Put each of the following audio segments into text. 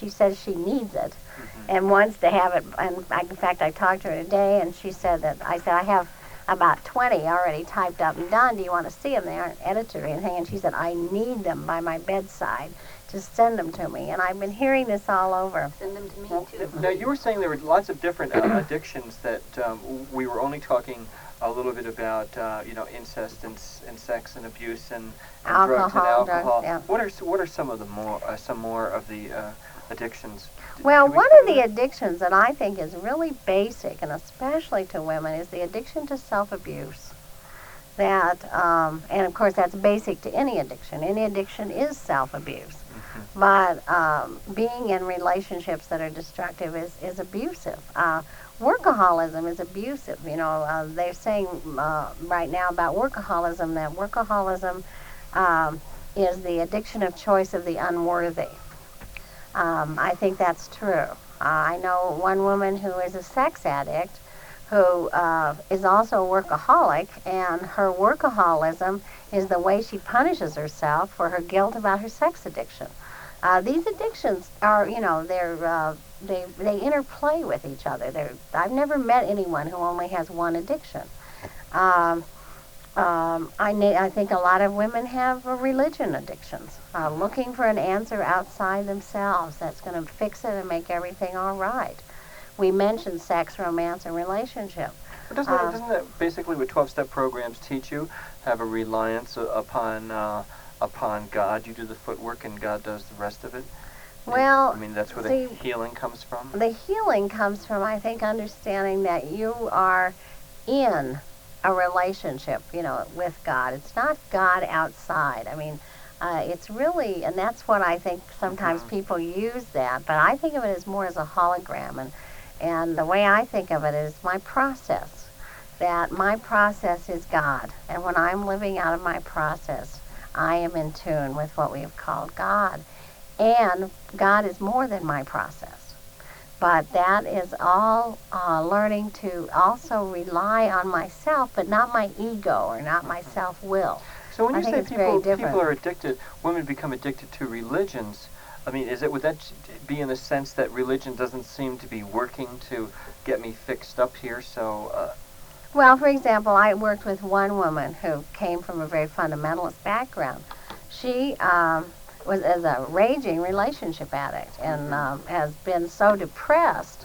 she says she needs it and wants to have it. And in fact, I talked to her today, and she said that I said I have about 20 already typed up and done. Do you want to see them? They aren't edited or anything. And she said, I need them by my bedside. Just send them to me. And I've been hearing this all over. Send them to me, too. Now, you were saying there were lots of different addictions that we were only talking a little bit about, incest and sex and abuse and drugs and alcohol. Yeah. What are some of the more of the addictions? Well, one of the addictions that I think is really basic, and especially to women, is the addiction to self-abuse. That, and of course that's basic to any addiction. Any addiction is self-abuse. But being in relationships that are destructive is abusive. Workaholism is abusive. They're saying right now about workaholism that workaholism is the addiction of choice of the unworthy. I think that's true. I know one woman who is a sex addict who is also a workaholic, and her workaholism is the way she punishes herself for her guilt about her sex addiction. These addictions are, they interplay with each other. I've never met anyone who only has one addiction. I think a lot of women have religion addictions, looking for an answer outside themselves that's going to fix it and make everything all right. We mentioned sex, romance, and relationship. But doesn't that basically what 12-step programs teach you? Have a reliance upon God. You do the footwork and God does the rest of it? Well, I mean, that's where the healing comes from? The healing comes from, I think, understanding that you are in a relationship, with God. It's not God outside. I mean, it's really, and that's what I think sometimes people use that, but I think of it as more as a hologram, and the way I think of it is my process, that my process is God, and when I'm living out of my process, I am in tune with what we have called God, and God is more than my process. But that is all learning to also rely on myself, but not my ego or not my self-will. So when you say people are addicted, women become addicted to religions, I mean, would that be in the sense that religion doesn't seem to be working to get me fixed up here? So. Well, for example, I worked with one woman who came from a very fundamentalist background. She was a raging relationship addict and has been so depressed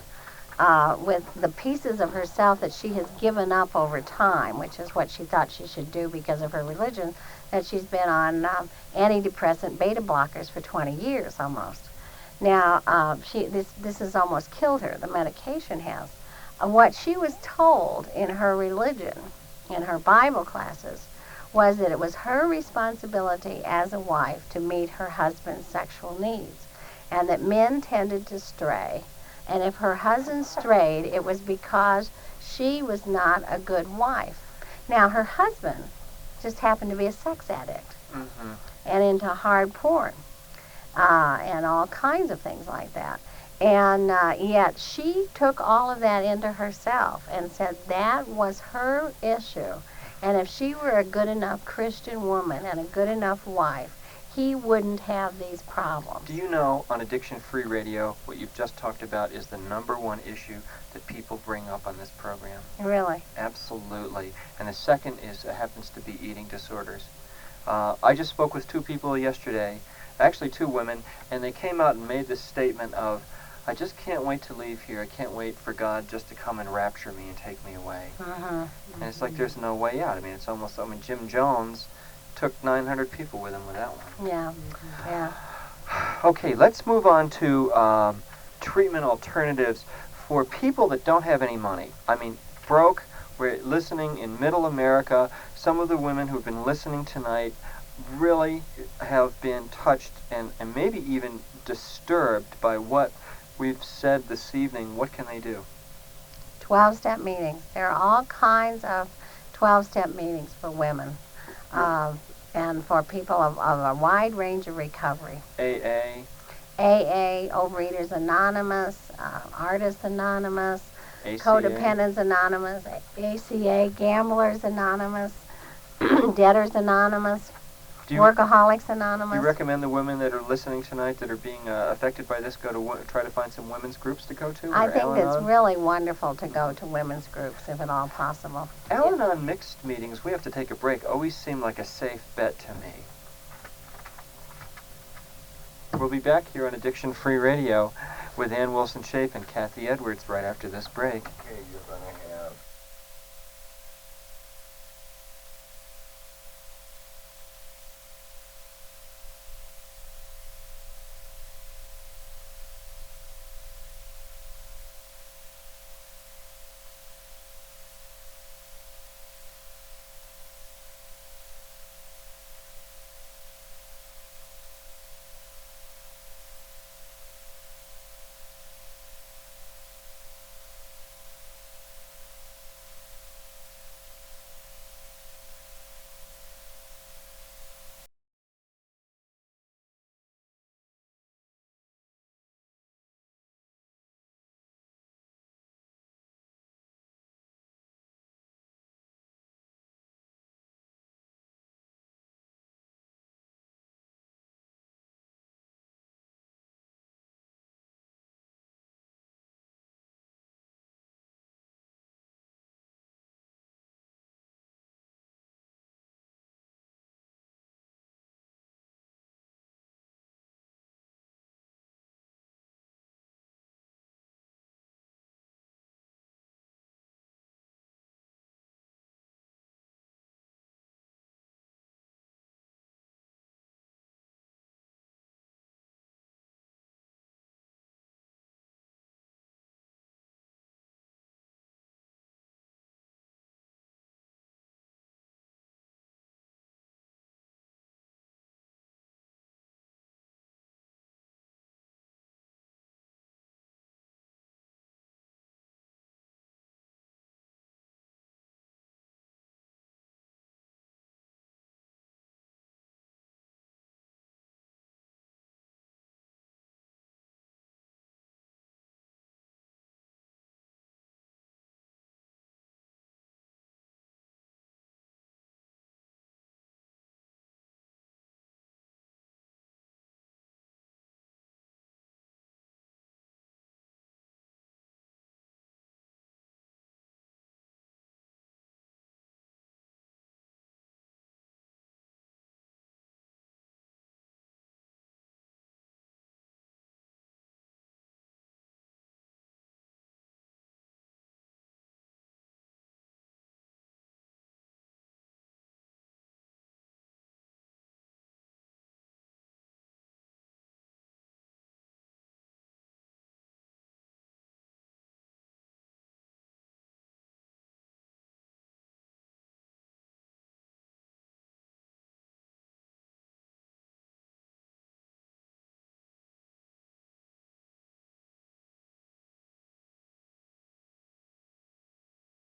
with the pieces of herself that she has given up over time, which is what she thought she should do because of her religion, that she's been on antidepressant beta blockers for 20 years almost. Now, this has almost killed her, the medication has. What she was told in her religion, in her Bible classes, was that it was her responsibility as a wife to meet her husband's sexual needs, and that men tended to stray, and if her husband strayed, it was because she was not a good wife. Now, her husband just happened to be a sex addict and into hard porn and all kinds of things like that. And yet she took all of that into herself and said that was her issue. And if she were a good enough Christian woman and a good enough wife, he wouldn't have these problems. Do you know, on Addiction Free Radio, what you've just talked about is the #1 issue that people bring up on this program? Really? Absolutely. And the second happens to be eating disorders. I just spoke with 2 people yesterday, actually 2 women, and they came out and made this statement of, I just can't wait to leave here. I can't wait for God just to come and rapture me and take me away. And it's like there's no way out. I mean, it's almost, Jim Jones took 900 people with him with that one. Yeah, yeah. Okay, let's move on to treatment alternatives for people that don't have any money. I mean, broke, we're listening in Middle America. Some of the women who've been listening tonight really have been touched and maybe even disturbed by what we've said this evening. What can they do? 12-step meetings. There are all kinds of 12-step meetings for women and for people of a wide range of recovery. AA, Overeaters Anonymous, Artists Anonymous, ACA. Codependents Anonymous, ACA, Gamblers Anonymous, Debtors Anonymous. Workaholics Do Anonymous. you recommend the women that are listening tonight that are being affected by this try to find some women's groups to go to? I or think Al-Anon? it's really wonderful to go to women's groups if at all possible. Al-Anon mixed meetings, we have to take a break, always seem like a safe bet to me. We'll be back here on Addiction Free Radio with Wilson Shaef and Cathy Edwards right after this break. Okay, you're going to have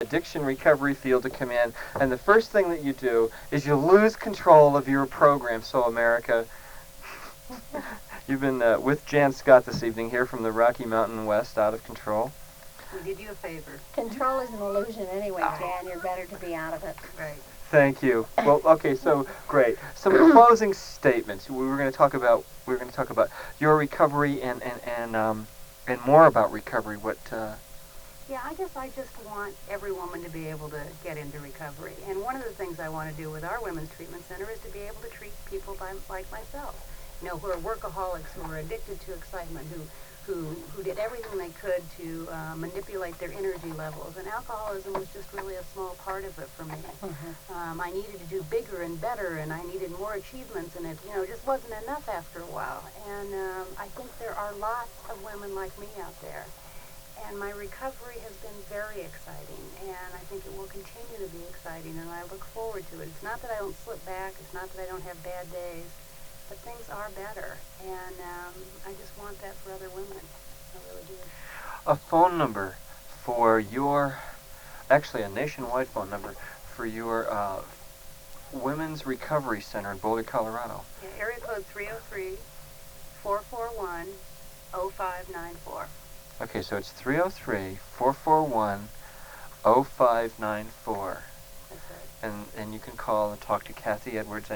addiction recovery field to come in, and the first thing that you do is you lose control of your program. So America, you've been with Jann Scott this evening here from the Rocky Mountain West, out of control. We did you a favor. Control is an illusion anyway, Jann. You're better to be out of it. Right. Thank you. Well, okay, so great. Some closing statements. We're going to talk about your recovery and more about recovery. Yeah, I guess I just want every woman to be able to get into recovery. And one of the things I want to do with our Women's Treatment Center is to be able to treat people like myself, you know, who are workaholics, who are addicted to excitement, who did everything they could to manipulate their energy levels. And alcoholism was just really a small part of it for me. I needed to do bigger and better, and I needed more achievements, and it, you know, just wasn't enough after a while. And I think there are lots of women like me out there. And my recovery has been very exciting, and I think it will continue to be exciting, and I look forward to it. It's not that I don't slip back, it's not that I don't have bad days, but things are better, and I just want that for other women. I really do. A phone number for your, actually a nationwide phone number for your Women's Recovery Center in Boulder, Colorado. Yeah, area code 303-441-0594. Okay, so it's 303-441-0594. That's right. And you can call and talk to Cathy Edwards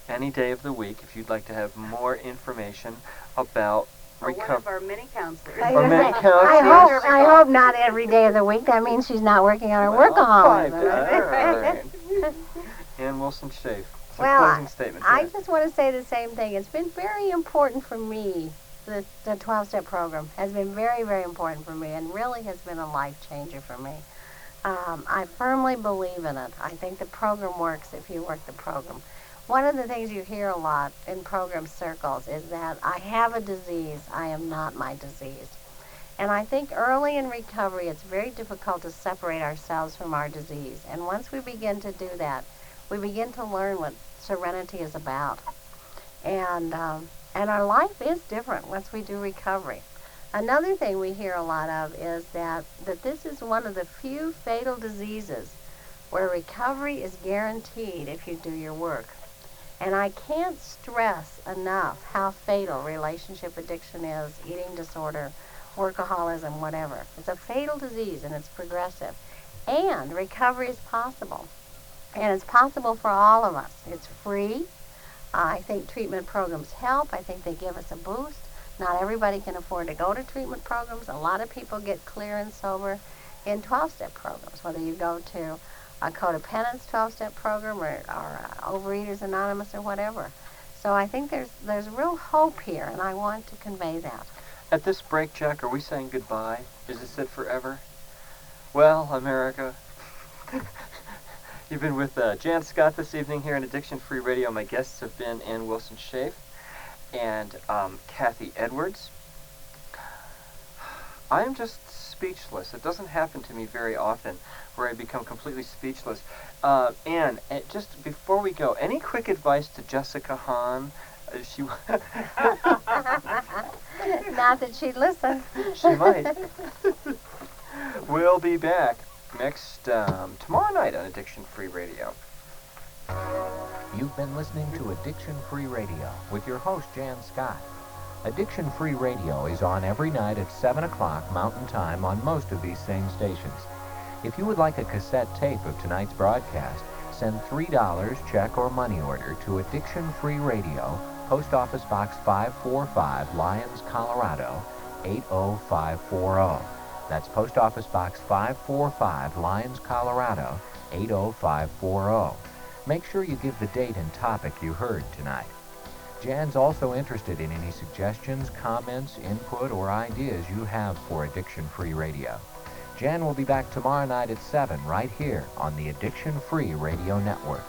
any day of the week if you'd like to have more information about Or one of our many counselors. I was Or gonna many say, counselors. I hope not every day of the week. That means she's not working on her Well, workaholism. all right. And Wilson Shaef. Some Well, closing statements. I yes. just want to say the same thing. It's been very important for me. The 12-step program has been very, very important for me and really has been a life changer for me. I firmly believe in it. I think the program works if you work the program. One of the things you hear a lot in program circles is that I have a disease, I am not my disease. And I think early in recovery it's very difficult to separate ourselves from our disease. And once we begin to do that, we begin to learn what serenity is about. And our life is different once we do recovery. Another thing we hear a lot of is that this is one of the few fatal diseases where recovery is guaranteed if you do your work. And I can't stress enough how fatal relationship addiction is, eating disorder, workaholism, whatever. It's a fatal disease and it's progressive. And recovery is possible. And it's possible for all of us. It's free. I think treatment programs help. I think they give us a boost. Not everybody can afford to go to treatment programs. A lot of people get clear and sober in 12-step programs, whether you go to a codependence 12-step program or Overeaters Anonymous or whatever. So I think there's real hope here, and I want to convey that. At this break, Jack, are we saying goodbye? Is this it forever? Well, America, you've been with Jann Scott this evening here on Addiction Free Radio. My guests have been Ann Wilson Shaef and Cathy Edwards. I'm just speechless. It doesn't happen to me very often where I become completely speechless. Ann, just before we go, any quick advice to Jessica Hahn? She Not that she'd listen. She might. We'll be back next tomorrow night on Addiction Free Radio. You've been listening to Addiction Free Radio with your host, Jann Scott. Addiction Free Radio is on every night at 7 o'clock Mountain Time on most of these same stations. If you would like a cassette tape of tonight's broadcast, send $3 check or money order to Addiction Free Radio, Post Office Box 545, Lyons, Colorado, 80540. That's Post Office Box 545, Lyons, Colorado, 80540. Make sure you give the date and topic you heard tonight. Jann's also interested in any suggestions, comments, input, or ideas you have for Addiction Free Radio. Jann will be back tomorrow night at 7 right here on the Addiction Free Radio Network.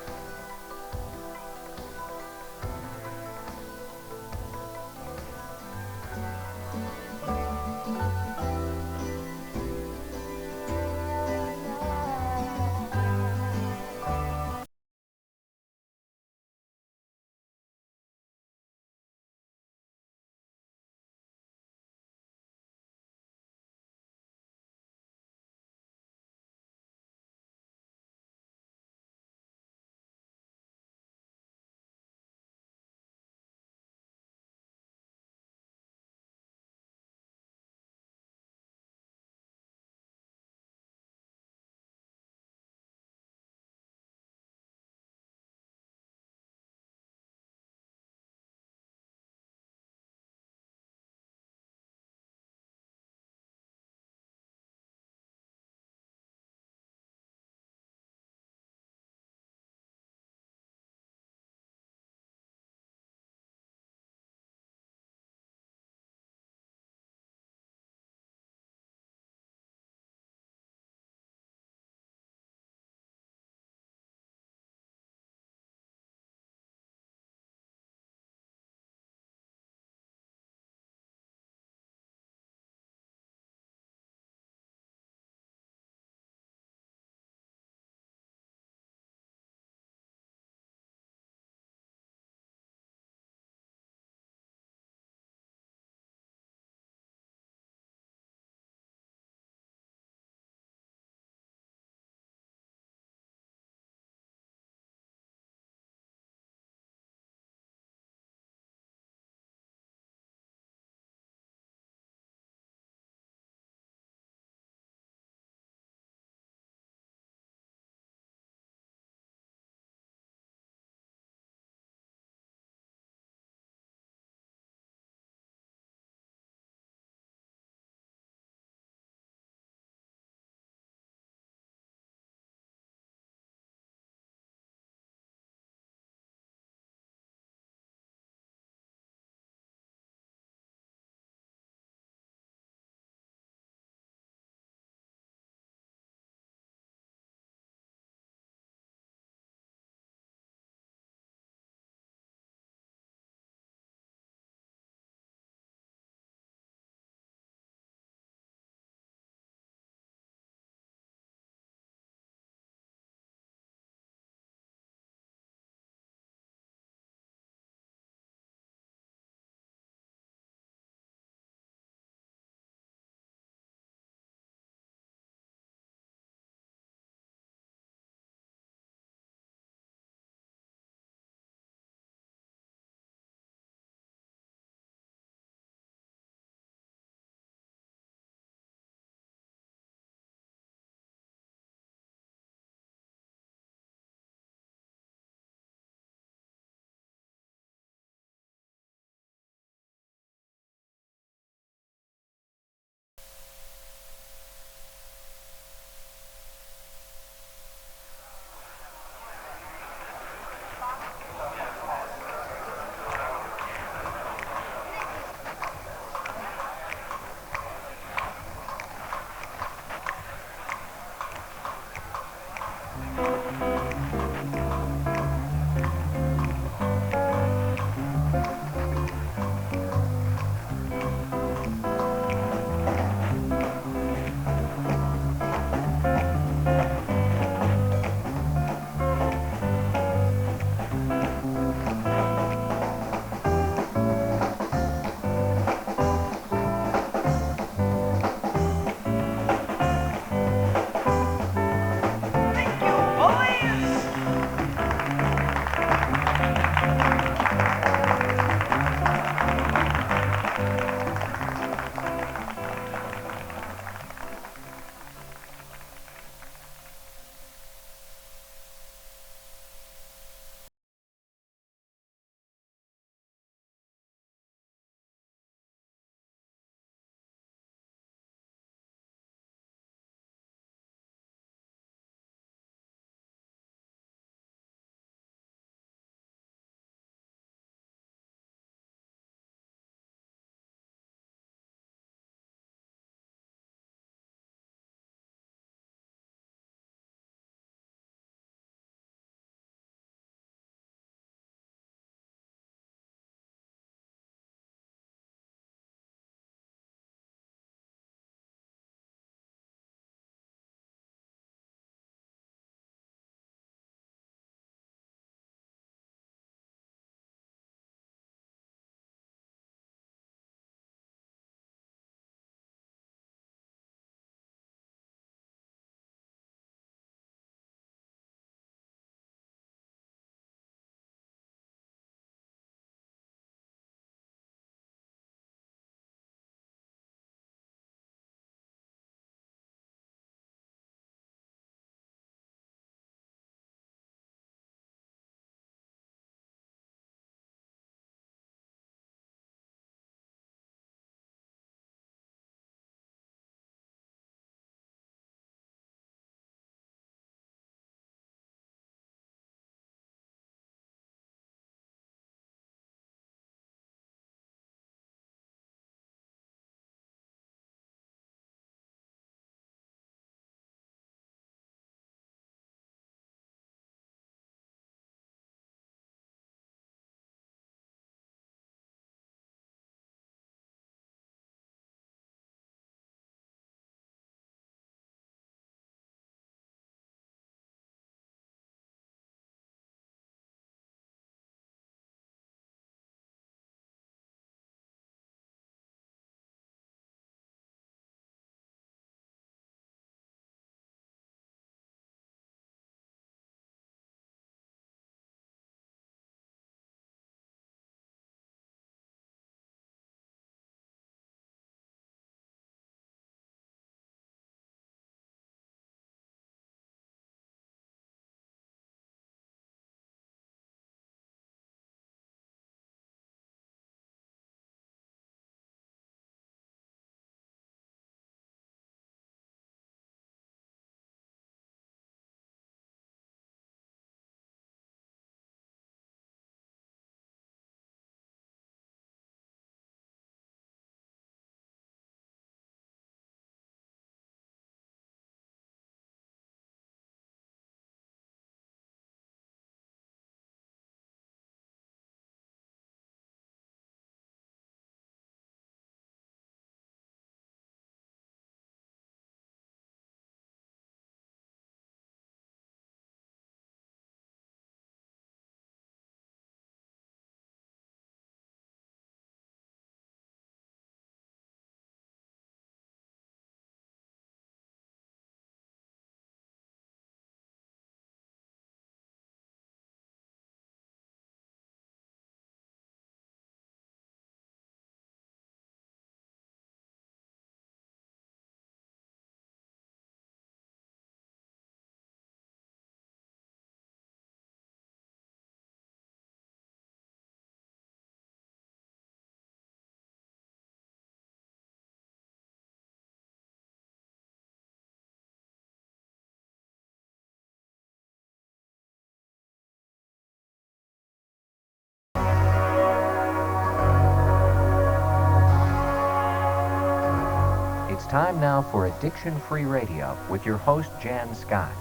It's time now for Addiction Free Radio with your host, Jann Scott.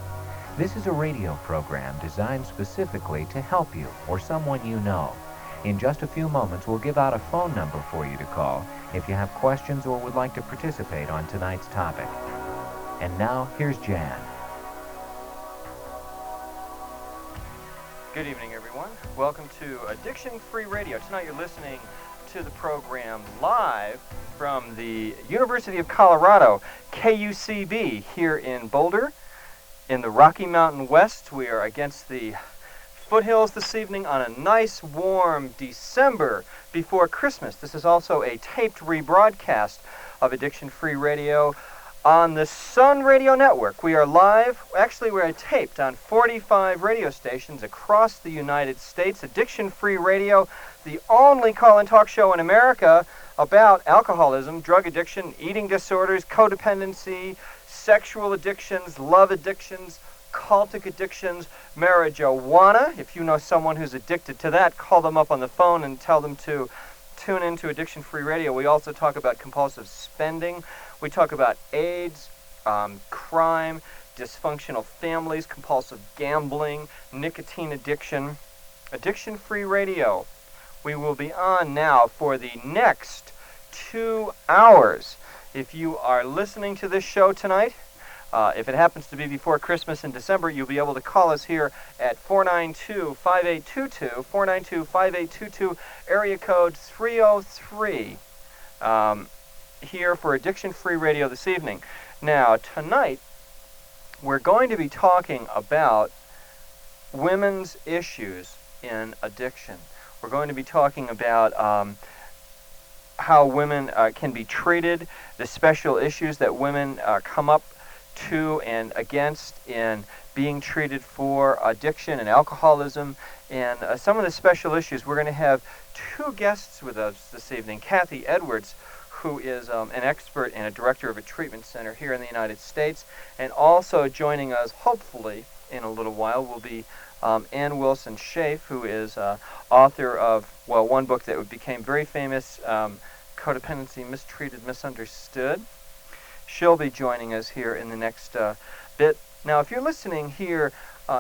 This is a radio program designed specifically to help you or someone you know. In just a few moments, we'll give out a phone number for you to call if you have questions or would like to participate on tonight's topic. And now, here's Jann. Good evening, everyone. Welcome to Addiction Free Radio. Tonight you're listening to the program live from the University of Colorado, KUCV, here in Boulder, in the Rocky Mountain West. We are against the foothills this evening on a nice, warm December before Christmas. This is also a taped rebroadcast of Addiction Free Radio on the Sun Radio Network. We are live, actually we're taped on 45 radio stations across the United States. Addiction Free Radio, the only call-in talk show in America about alcoholism, drug addiction, eating disorders, codependency, sexual addictions, love addictions, cultic addictions, marijuana. If you know someone who's addicted to that, call them up on the phone and tell them to tune into Addiction Free Radio. We also talk about compulsive spending. We talk about AIDS, crime, dysfunctional families, compulsive gambling, nicotine addiction. Addiction Free Radio. We will be on now for the next 2 hours. If you are listening to this show tonight, if it happens to be before Christmas in December, you'll be able to call us here at 492-5822, 492-5822, area code 303, here for Addiction Free Radio this evening. Now, tonight, we're going to be talking about women's issues in addiction. We're going to be talking about how women can be treated, the special issues that women come up to and against in being treated for addiction and alcoholism, and some of the special issues. We're going to have two guests with us this evening. Cathy Edwards, who is an expert and a director of a treatment center here in the United States, and also joining us, hopefully, in a little while, will be Wilson Shaef, who is author of, well, one book that became very famous, Codependency, Mistreated, Misunderstood. She'll be joining us here in the next bit. Now, if you're listening here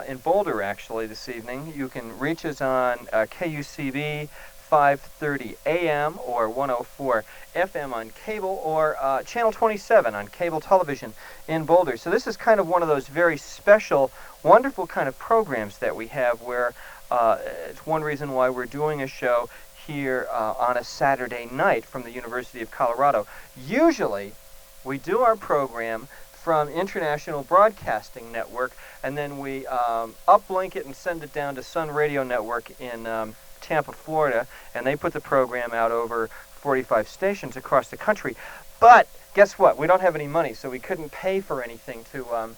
in Boulder, actually, this evening, you can reach us on KUCV 530 AM or 104 FM on cable, or Channel 27 on cable television in Boulder. So this is kind of one of those very special, wonderful kind of programs that we have where it's one reason why we're doing a show here on a Saturday night from the University of Colorado. Usually, we do our program from International Broadcasting Network, and then we uplink it and send it down to Sun Radio Network in Tampa, Florida, and they put the program out over 45 stations across the country. But guess what? We don't have any money, so we couldn't pay for anything to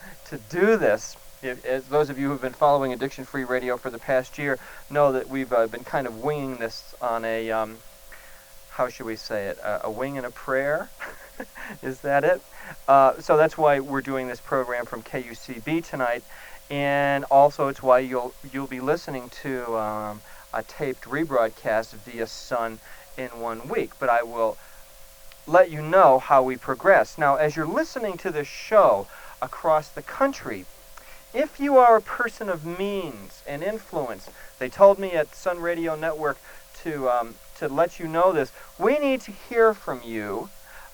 do this. As those of you who have been following Addiction Free Radio for the past year know that we've been kind of winging this on a, how should we say it, a wing and a prayer? Is that it? So that's why we're doing this program from KUCB tonight, and also it's why you'll be listening to a taped rebroadcast via Sun in 1 week. But I will let you know how we progress. Now, as you're listening to this show across the country, if you are a person of means and influence, they told me at Sun Radio Network to let you know this, we need to hear from you.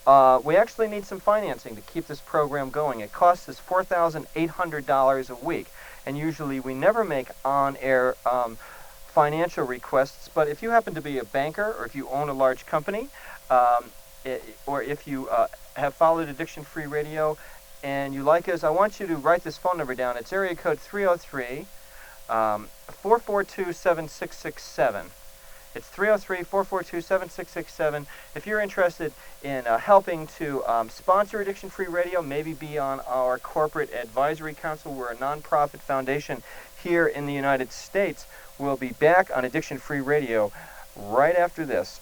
We actually need some financing to keep this program going. It costs us $4,800 a week, and usually we never make on-air financial requests, but if you happen to be a banker, or if you own a large company, or if you have followed Addiction Free Radio and you like us, I want you to write this phone number down. It's area code 303-442-7667. It's 303-442-7667. If you're interested in helping to sponsor Addiction Free Radio, maybe be on our corporate advisory council. We're a nonprofit foundation here in the United States. We'll be back on Addiction Free Radio right after this.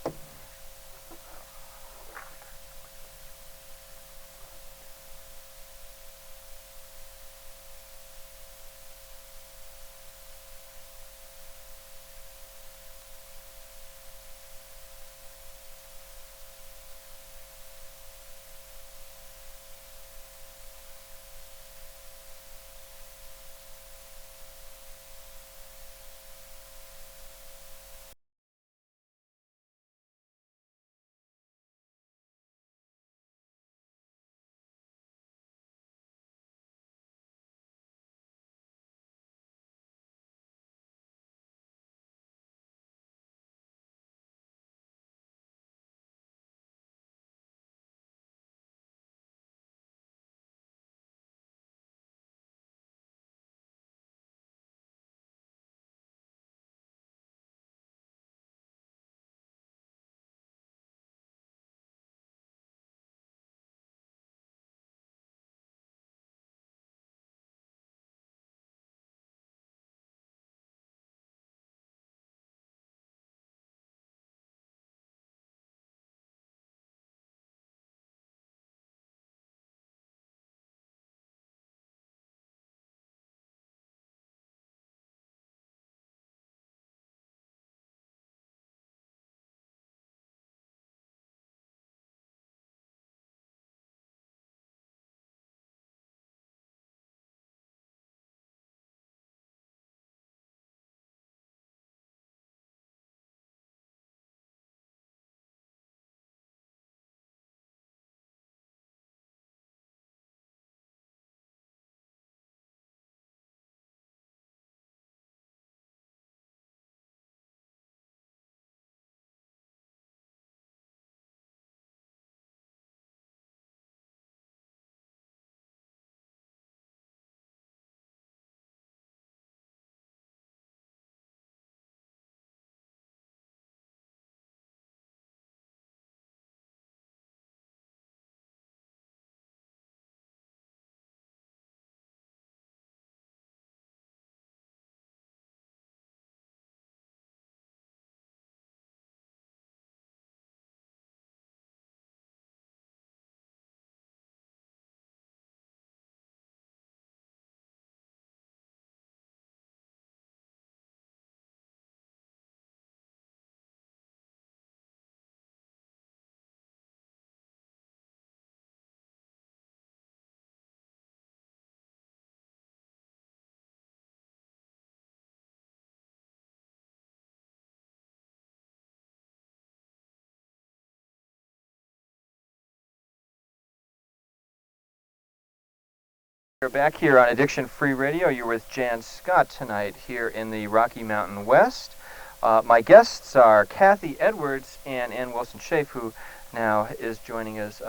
We're back here on Addiction Free Radio. You're with Jann Scott tonight here in the Rocky Mountain West. My guests are Cathy Edwards and Wilson Shaef, who now is joining us.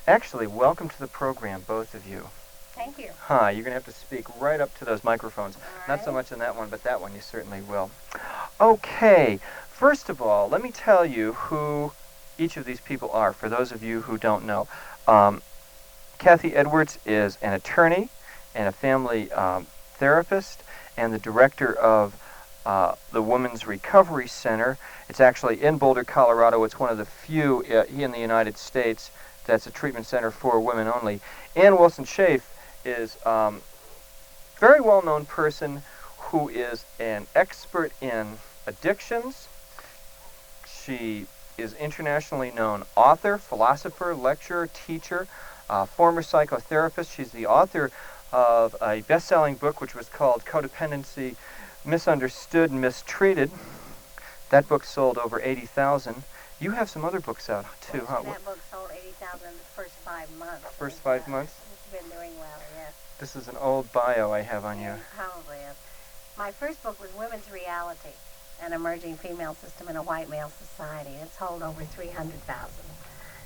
Actually, welcome to the program, both of you. Thank you. Hi, you're going to have to speak right up to those microphones. All Not so right. much in that one, but that one you certainly will. Okay, first of all, let me tell you who each of these people are, for those of you who don't know. Cathy Edwards is an attorney and a family therapist and the director of the Women's Recovery Center. It's actually in Boulder, Colorado. It's one of the few in the United States that's a treatment center for women only. And Wilson Shaef is a very well-known person who is an expert in addictions. She is internationally known author, philosopher, lecturer, teacher, former psychotherapist. She's the author of a best-selling book which was called Codependency, Misunderstood and Mistreated. That book sold over 80,000. You have some other books out too, huh? That book sold 80,000 in the first 5 months. First 5 months? It's been doing well, yes. This is an old bio I have on you. Probably is. My first book was Women's Reality, an emerging female system in a white male society. It's sold over 300,000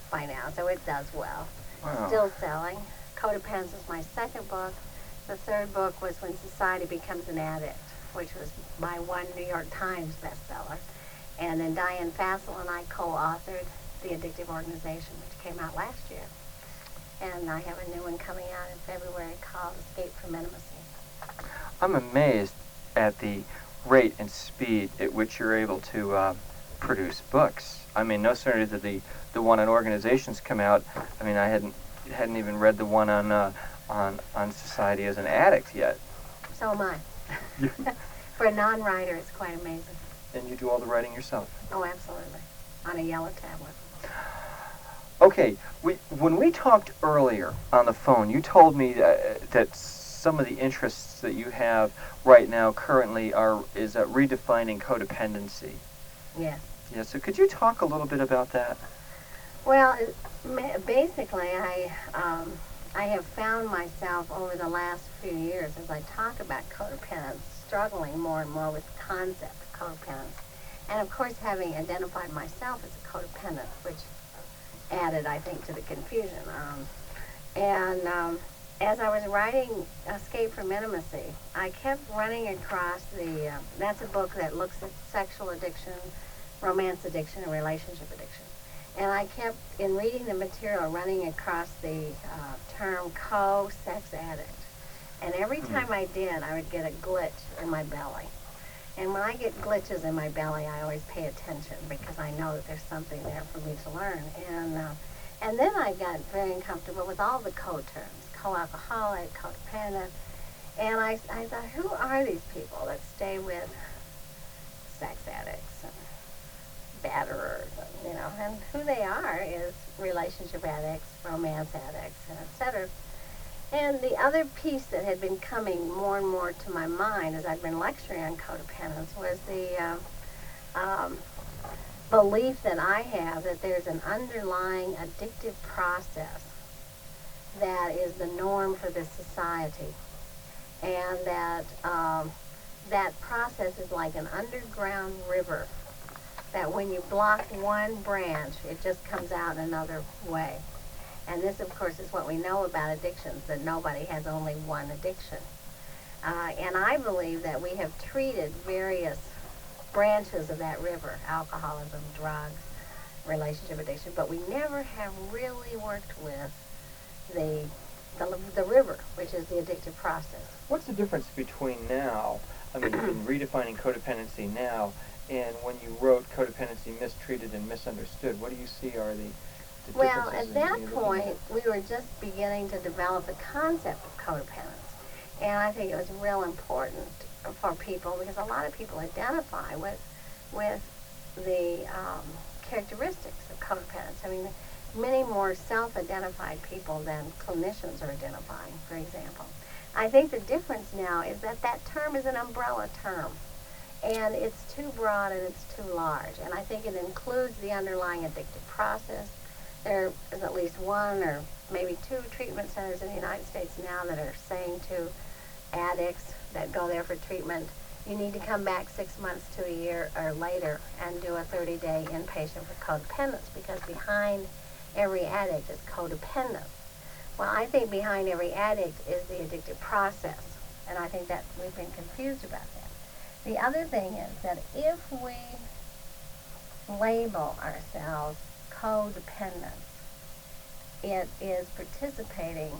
by now, so it does well. Wow. Still selling. Codependence is my second book. The third book was When Society Becomes an Addict, which was my one New York Times bestseller. And then Diane Fassel and I co-authored The Addictive Organization, which came out last year. And I have a new one coming out in February called Escape from Intimacy. I'm amazed at the rate and speed at which you're able to produce books. I mean, no sooner did the one on organizations come out. I mean, I hadn't even read the one on society as an addict yet. So am I. For a non-writer, it's quite amazing. And you do all the writing yourself? Oh, absolutely. On a yellow tablet. Okay, when we talked earlier on the phone, you told me that some of the interests that you have right now currently is redefining codependency. Yes. Yeah, so could you talk a little bit about that? Well, basically, I have found myself over the last few years, as I talk about codependence, struggling more and more with the concept of codependence. And of course, having identified myself as a codependent, which added, I think, to the confusion. As I was writing Escape from Intimacy, I kept running across that's a book that looks at sexual addiction, romance addiction, and relationship addiction. And I kept, in reading the material, running across the term co-sex addict. And every time I did, I would get a glitch in my belly. And when I get glitches in my belly, I always pay attention because I know that there's something there for me to learn. And then I got very uncomfortable with all the co-terms, co-alcoholic, codependent. And I thought, who are these people that stay with sex addicts and batterers, and who they are is relationship addicts, romance addicts, and etc. And the other piece that had been coming more and more to my mind as I'd been lecturing on codependence was the belief that I have that there's an underlying addictive process that is the norm for this society, and that that process is like an underground river, that when you block one branch, it just comes out another way. And this, of course, is what we know about addictions, that nobody has only one addiction. And I believe that we have treated various branches of that river, alcoholism, drugs, relationship addiction, but we never have really worked with the river, which is the addictive process. What's the difference between now, in redefining codependency now, and when you wrote Codependency, Mistreated and Misunderstood? What do you see are the Well, differences at that point, we were just beginning to develop the concept of codependence. And I think it was real important for people because a lot of people identify with the characteristics of codependence. I mean, many more self-identified people than clinicians are identifying, for example. I think the difference now is that that term is an umbrella term. And it's too broad and it's too large. And I think it includes the underlying addictive process, there is at least one or maybe two treatment centers in the United States now that are saying to addicts that go there for treatment, you need to come back 6 months to a year or later and do a 30-day inpatient for codependence, because behind every addict is codependence. Well, I think behind every addict is the addictive process, and I think that we've been confused about that. The other thing is that if we label ourselves codependent, it is participating.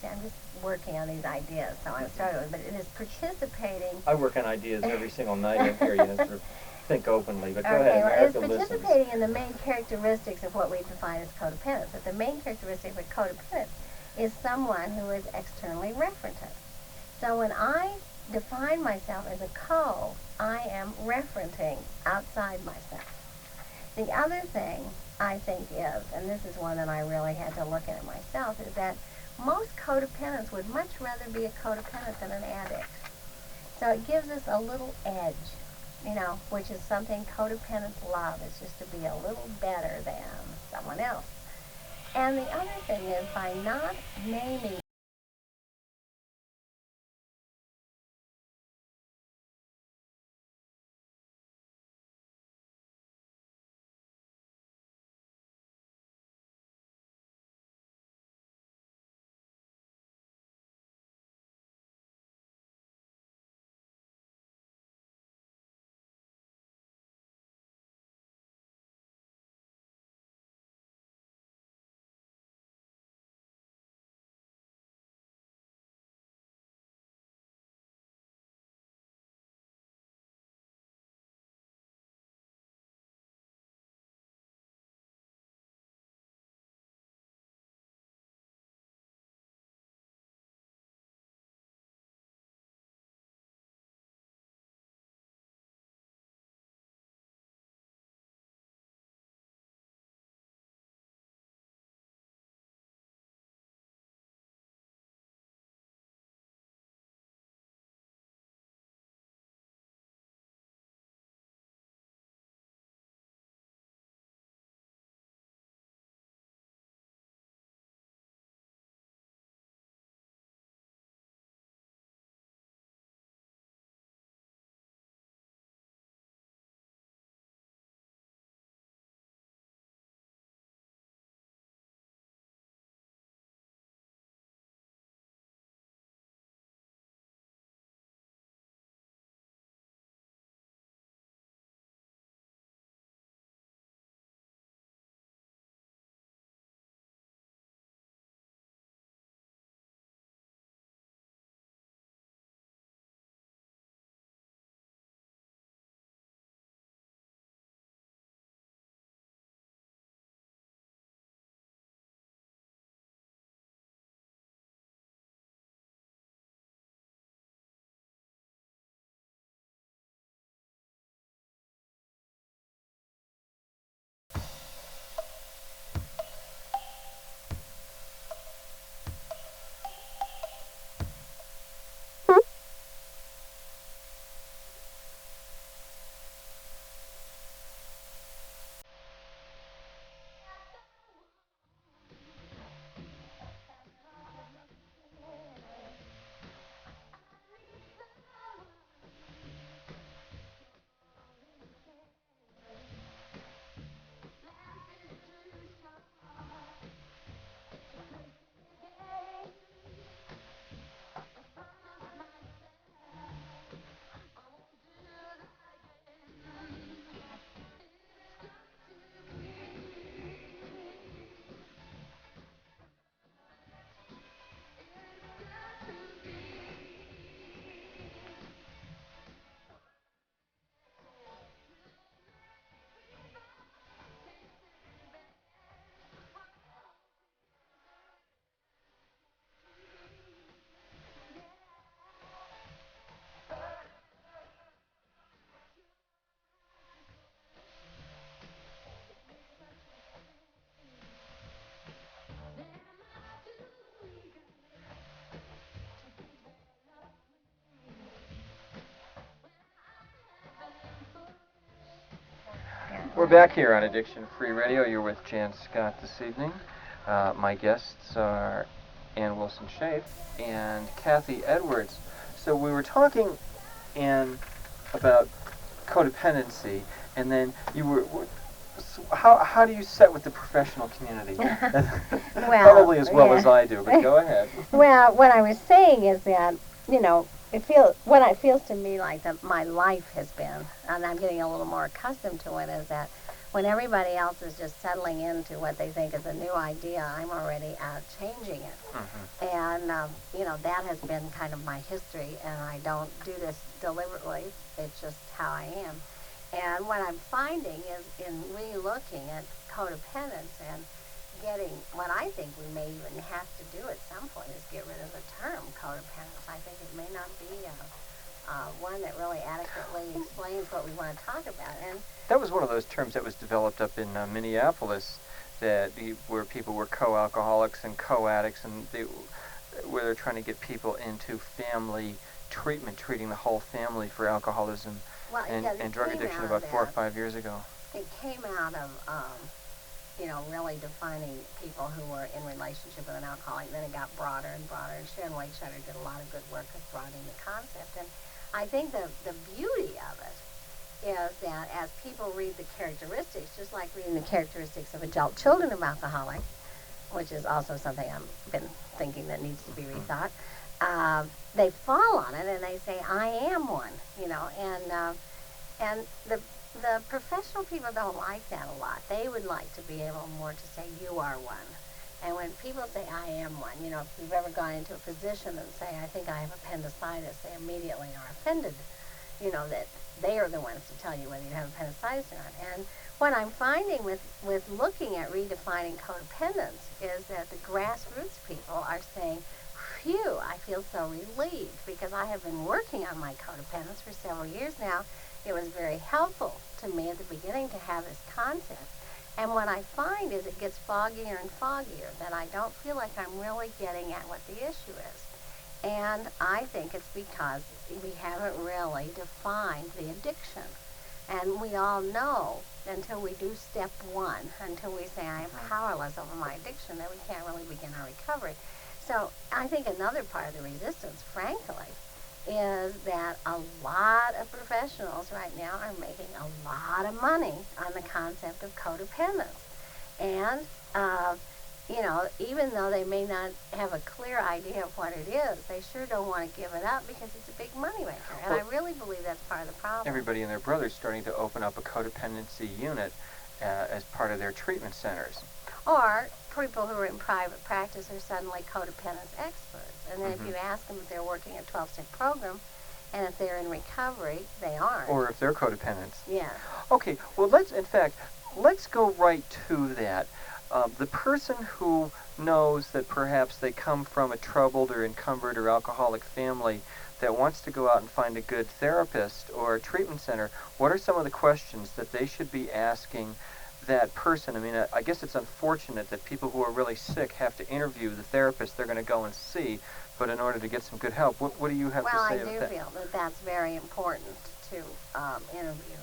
See, I'm just working on these ideas, so I'm struggling, but it is participating. I work on ideas every single night in here. You know, sort of think openly, but go Okay, ahead. well, it's America listens. participating in the main characteristics of what we define as codependence. But the main characteristic of codependence is someone who is externally referented. So when I define myself as a co, I am referencing outside myself. The other thing I think is, and this is one that I really had to look at myself, is that most codependents would much rather be a codependent than an addict. So it gives us a little edge, you know, which is something codependents love, is just to be a little better than someone else. And the other thing is, by not naming We're back here on Addiction Free Radio. You're with Jann Scott this evening. My guests are Wilson Shaef and Cathy Edwards. So we were talking, Ann, about codependency, and then you were so how do you set with the professional community? Well, probably as well yeah. as I do, but go ahead. Well, what I was saying is that, what it feels to me like that my life has been, and I'm getting a little more accustomed to it, is that when everybody else is just settling into what they think is a new idea, I'm already changing it. Mm-hmm. And, that has been kind of my history, and I don't do this deliberately. It's just how I am. And what I'm finding is in re-looking at codependence and getting, what I think we may even have to do at some point is get rid of the term codependence. I think it may not be one that really adequately explains what we want to talk about. And that was one of those terms that was developed up in Minneapolis, where people were co-alcoholics and co-addicts, and where they're trying to get people into family treatment, treating the whole family for alcoholism and drug addiction about 4 or 5 years ago. It came out of, really defining people who were in relationship with an alcoholic. Then it got broader and broader, and Sharon Wakeshutter did a lot of good work of broadening the concept. And I think the beauty of it is that as people read the characteristics, just like reading the characteristics of adult children of alcoholics, which is also something I've been thinking that needs to be rethought, they fall on it and they say, I am one, and the professional people don't like that a lot. They would like to be able more to say, you are one. And when people say, I am one, if you've ever gone into a physician and say, I think I have appendicitis, they immediately are offended, that they are the ones to tell you whether you have appendicitis or not. And what I'm finding with looking at redefining codependence is that the grassroots people are saying, phew, I feel so relieved because I have been working on my codependence for several years now. It was very helpful to me at the beginning to have this concept. And what I find is it gets foggier and foggier, that I don't feel like I'm really getting at what the issue is. And I think it's because we haven't really defined the addiction. And we all know, until we do step one, until we say I am powerless over my addiction, that we can't really begin our recovery. So I think another part of the resistance, frankly, is that a lot of professionals right now are making a lot of money on the concept of codependence. And, even though they may not have a clear idea of what it is, they sure don't want to give it up because it's a big moneymaker. And I really believe that's part of the problem. Everybody and their brother's starting to open up a codependency unit as part of their treatment centers. Or people who are in private practice are suddenly codependence experts. And then if you ask them if they're working a 12-step program, and if they're in recovery, they aren't. Or if they're codependents. Yeah. Okay, well, let's go right to that. The person who knows that perhaps they come from a troubled or encumbered or alcoholic family that wants to go out and find a good therapist or a treatment center, what are some of the questions that they should be asking that person? I mean, I guess it's unfortunate that people who are really sick have to interview the therapist they're going to go and see, but in order to get some good help, what do you have to say about that? Well, I do feel that that's very important to interview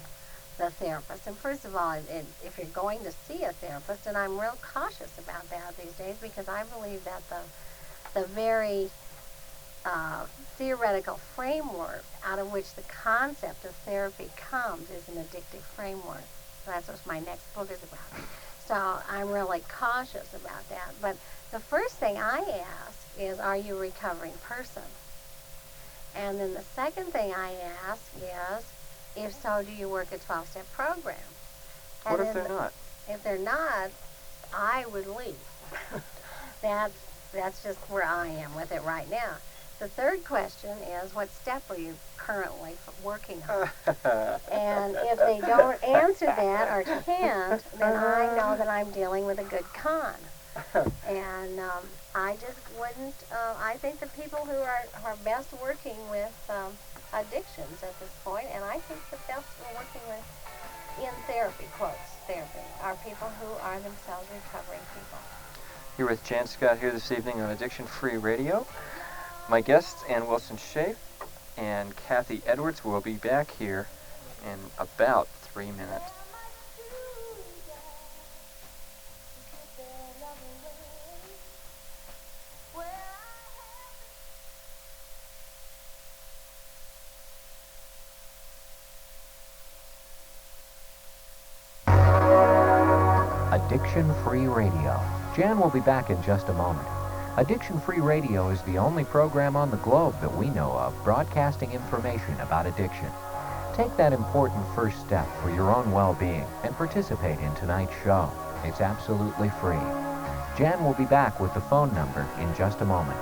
the therapist. And first of all, if you're going to see a therapist, and I'm real cautious about that these days because I believe that the very theoretical framework out of which the concept of therapy comes is an addictive framework. That's what my next book is about. So I'm really cautious about that. But the first thing I ask is, are you a recovering person? And then the second thing I ask is, if so, do you work a 12-step program? What if they're not? If they're not, I would leave. That's just where I am with it right now. The third question is, what step are you currently working on? And if they don't answer that or can't, then I know that I'm dealing with a good con. And I just wouldn't, I think the people who are best working with addictions at this point, and I think the best we're working with in therapy, quotes, therapy, are people who are themselves recovering people. You're with Jann Scott here this evening on Addiction Free Radio. My guests, Wilson Shaef and Cathy Edwards, will be back here in about 3 minutes. Addiction-free radio. Jann will be back in just a moment. Addiction-free radio is the only program on the globe that we know of broadcasting information about addiction. Take that important first step for your own well-being and participate in tonight's show. It's absolutely free. Jann will be back with the phone number in just a moment.